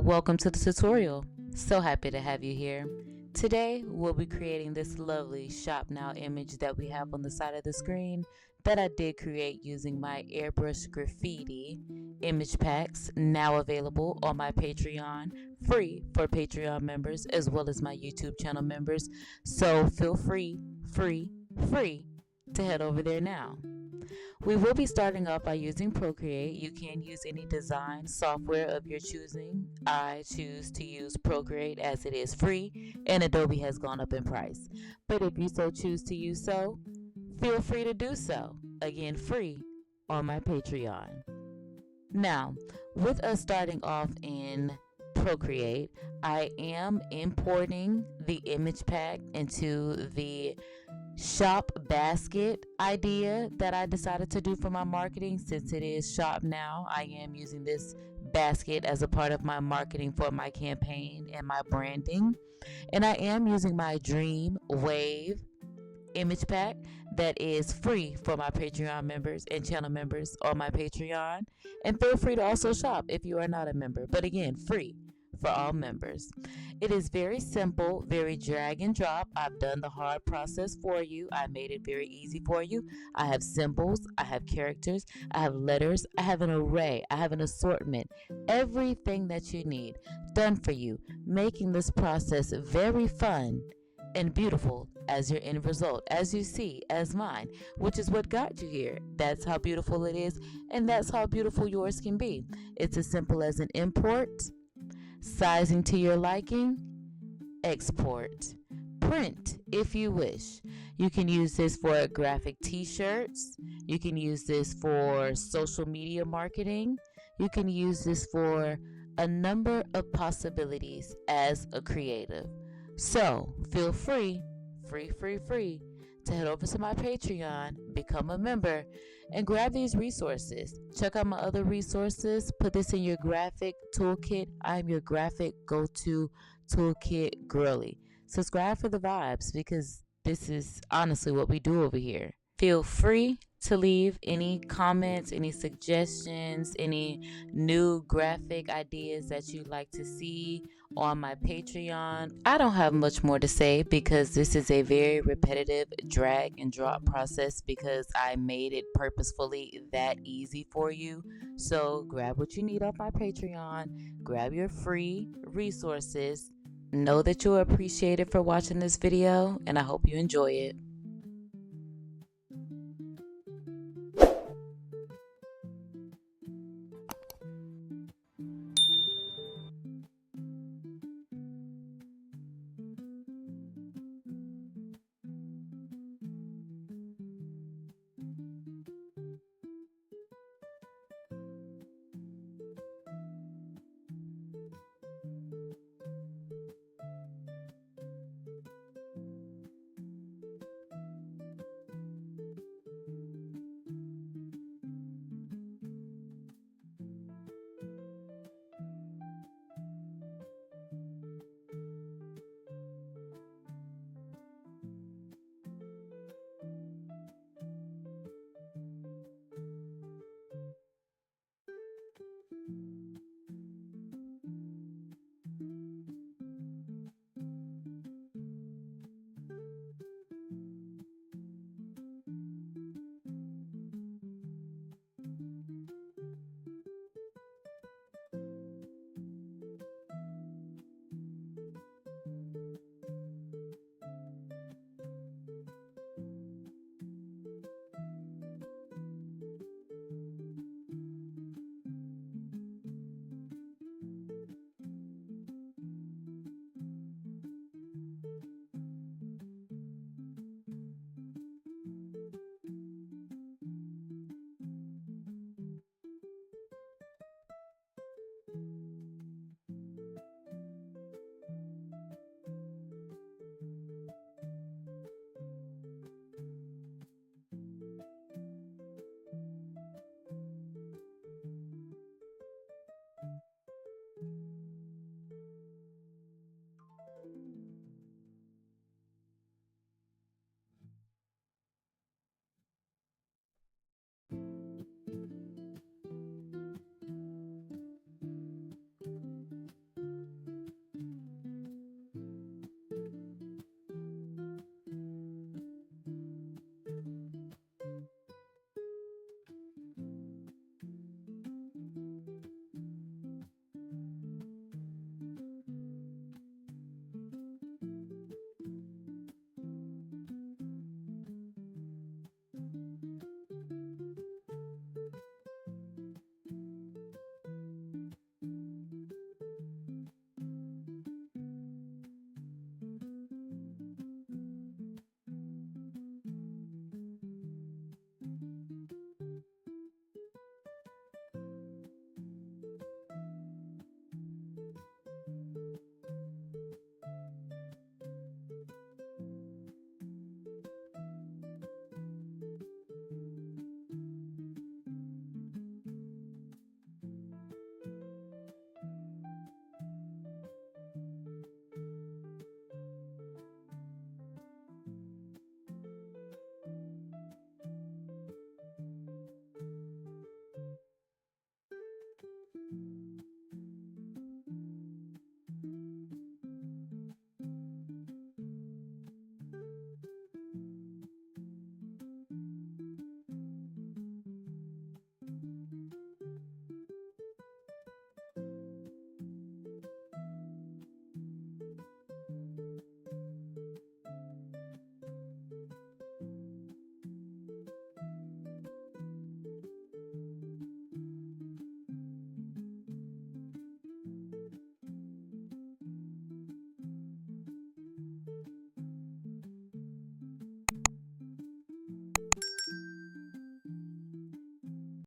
welcome to the tutorial. So happy to have you here. Today we'll be creating this lovely Shop Now image that we have on the side of the screen that I did create using my Airbrush Graffiti image packs, now available on my Patreon, free for Patreon members as well as my YouTube channel members. So feel free to head over there now. We will be starting off by using Procreate. You can use any design software of your choosing. I choose to use Procreate as it is free and Adobe has gone up in price. But if you so choose to use so, feel free to do so. Again, free on my Patreon. Now, with us starting off in Procreate, I am importing the image pack into the shop basket idea that I decided to do for my marketing. Since it is Shop Now, I am using this basket as a part of my marketing for my campaign and my branding. And I am using my Dream Wave image pack that is free for my Patreon members and channel members on my Patreon. And feel free to also shop if you are not a member, but again, free for all members. It is very simple, very drag and drop. I've done the hard process for you. I made it very easy for you. I have symbols, I have characters, I have letters, I have an array, I have an assortment, everything that you need done for you, making this process very fun and beautiful as your end result, as you see, as mine, which is what got you here. That's how beautiful it is, and that's how beautiful yours can be. It's as simple as an import, sizing to your liking, export, print if you wish. You can use this for graphic t-shirts. You can use this for social media marketing. You can use this for a number of possibilities as a creative. So feel free to head over to my Patreon, become a member, and grab these resources. Check out my other resources. Put this in your graphic toolkit. I'm your graphic go-to toolkit girly. Subscribe for the vibes, because this is honestly what we do over here. Feel free to leave any comments, any suggestions, any new graphic ideas that you'd like to see on my Patreon. I don't have much more to say because this is a very repetitive drag and drop process, because I made it purposefully that easy for you. So grab what you need off my Patreon, grab your free resources. Know that you're appreciated for watching this video, and I hope you enjoy it.